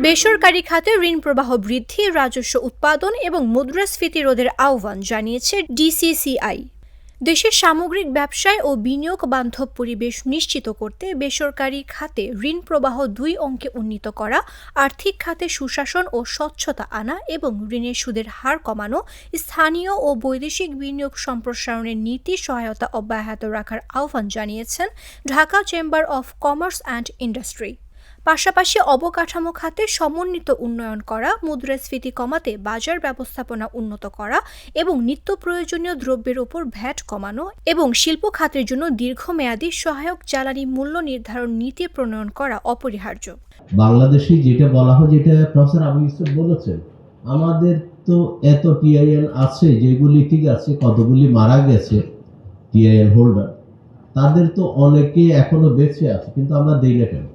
বেসরকারি খাতে ঋণ প্রবাহ বৃদ্ধি, রাজস্ব উৎপাদন এবং মুদ্রাস্ফীতি রোধের আহ্বান জানিয়েছে ডিসিসিআই। দেশের সামগ্রিক ব্যবসায় ও বিনিয়োগ বান্ধব পরিবেশ নিশ্চিত করতে বেসরকারি খাতে ঋণ প্রবাহ 2 অঙ্কে উন্নীত করা, আর্থিক খাতে সুশাসন ও স্বচ্ছতা আনা এবং ঋণের সুদের হার কমানো, স্থানীয় ও বৈদেশিক বিনিয়োগ সম্প্রসারণের নীতি সহায়তা অব্যাহত রাখার আহ্বান জানিয়েছেন Dhaka chamber of commerce and industry. পাশাপাশি অবকাঠামো খাতে সমন্বিত উন্নয়ন করা, মুদ্রাস্ফীতি কমাতে বাজার ব্যবস্থাপনা উন্নত করা এবং নিত্য প্রয়োজনীয় দ্রব্যের উপর ভ্যাট কমানো এবং শিল্প খাতের জন্য দীর্ঘমেয়াদী সহায়ক জ্বালানি মূল্য নির্ধারণ নীতি প্রণয়ন করা অপরিহার্য। বাংলাদেশে যেটা বলা হয়, যেটা প্রফেসর আবু ইউসুফ বলেছেন, আমাদের তো এত টিআইএল আছে যেগুলি ঠিক আছে, কতগুলি মারা গেছে টিআইএল হোল্ডার, তাদের তো অনেকে এখনো বেঁচে আছে, কিন্তু আমরা দেই না কেন?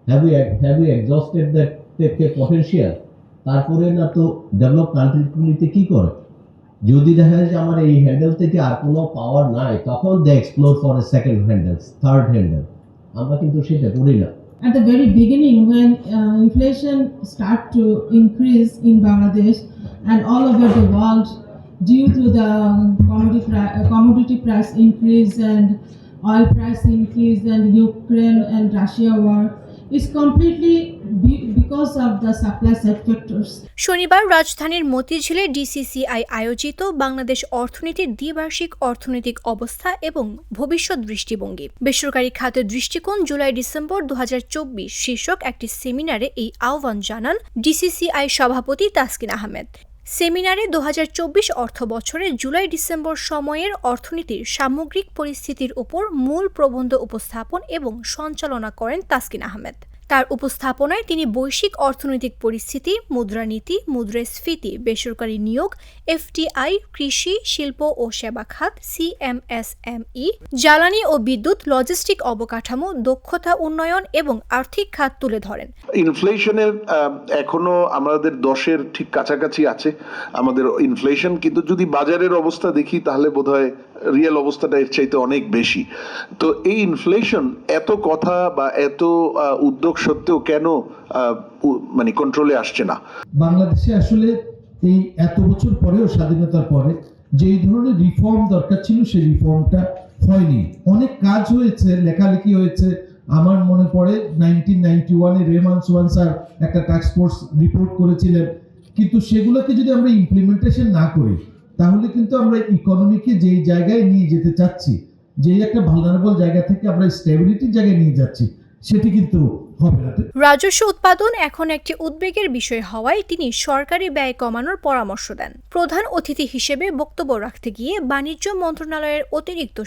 Have we exhausted that potential? তারপরে না তো ডেভেলপ কান্ট্রিগুলিতে কি করে, যদি দেখা যায় যে আমার এই হ্যান্ডেল থেকে আর কোনো পাওয়ার নাই, তখন they explore for a second handle, third handle. আমরা কিন্তু সেটা করি না। At the very beginning, when inflation started to increase in Bangladesh and all over the world due to the commodity price increase and oil price increase and Ukraine and Russia war, is completely because of the supply side factors. শনিবার রাজধানীর মতিঝিলে DCCI আয়োজিত বাংলাদেশ অর্থনীতির দ্বিবার্ষিক অর্থনৈতিক অবস্থা এবং ভবিষ্যৎ দৃষ্টিভঙ্গি, বেসরকারি খাতের দৃষ্টিকোণ জুলাই-ডিসেম্বর 2024 শীর্ষক একটি সেমিনারে এই আহ্বান জানান ডিসিসিআই সভাপতি তাসকিন আহমেদ। সেমিনারে 2024 অর্থ বছরে জুলাই-ডিসেম্বর সময়ের অর্থনীতির সামগ্রিক পরিস্থিতির উপর মূল প্রবন্ধ উপস্থাপন এবং সঞ্চালনা করেন তাসকিন আহমেদ। তার উপস্থাপনায় তিনি বৈশ্বিক অর্থনৈতিক পরিস্থিতি, মুদ্রানীতি, মুদ্রাস্ফীতি, বেসরকারি নিয়োগ, এফডিআই, কৃষি, শিল্প ও সেবা খাত, সিএমএসএমই, জ্বালানি ও বিদ্যুৎ, লজিস্টিক অবকাঠামো, দক্ষতা উন্নয়ন এবং আর্থিক খাত তুলে ধরেন। ইনফ্লেশনের এখনো আমাদের 10-এর ঠিক কাছাকাছি আছে আমাদের ইনফ্লেশন, কিন্তু যদি বাজারের অবস্থা দেখি তাহলে বোধহয় রিয়েল অবস্থাটা এর চাইতে অনেক বেশি। তো এই ইনফ্লেশন এত কথা বা এত উদ্যোগ সত্ত্বেও কেন মানে কন্ট্রোলে আসছে না? বাংলাদেশে আসলে এই এত বছর পরেও, স্বাধীনতার পরে যে এই ধরনের রিফর্ম দরকার ছিল, সেই রিফর্মটা হয়নি। অনেক কাজ হয়েছে, লেখালেখি হয়েছে। আমার মনে পড়ে 1991-এ রেহমান সোহান স্যার একটা টাস্ক ফোর্স রিপোর্ট করেছিলেন, কিন্তু সেগুলোকে যদি আমরা ইমপ্লিমেন্টেশন না করি তাহলে কিন্তু আমরা ইকোনমিকে যেই জায়গায় নিয়ে যেতে চাচ্ছি, যেই একটা ভালনারেবল জায়গা থেকে আমরা স্টেবিলিটির জায়গায় নিয়ে যাচ্ছি, সেটি কিন্তু হবে না। রাজস্ব উৎপাদন এখন একটি উদ্বেগের বিষয় হওয়ায় তিনি সরকারি ব্যয় কমানোর পরামর্শ দেন। প্রধান অতিথি হিসেবে বক্তব্য রাখতে গিয়ে বাণিজ্য মন্ত্রণালয়ের অতিরিক্ত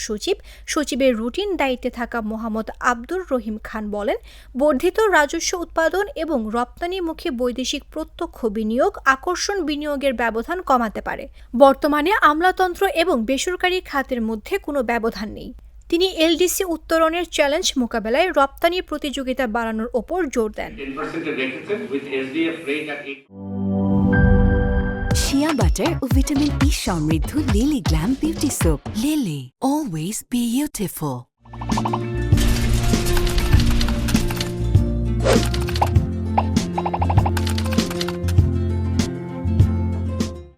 সচিবের রুটিন দায়িত্বে থাকা মোহাম্মদ আব্দুর রহিম খান বলেন, বর্ধিত রাজস্ব উৎপাদন এবং রপ্তানিমুখী বৈদেশিক প্রত্যক্ষ বিনিয়োগ আকর্ষণ বিনিয়োগের ব্যবধান কমাতে পারে। বর্তমানে আমলাতন্ত্র এবং বেসরকারি খাতের মধ্যে কোনো ব্যবধান নেই। তিনি এলডিসি উত্তরণের চ্যালেঞ্জ মোকাবেলায় রপ্তানি প্রতিযোগিতা বাড়ানোর ওপর জোর দেন। শিয়া বাটার ও ভিটামিন ই সমৃদ্ধ lily glam beauty soap. Lily, always beautiful.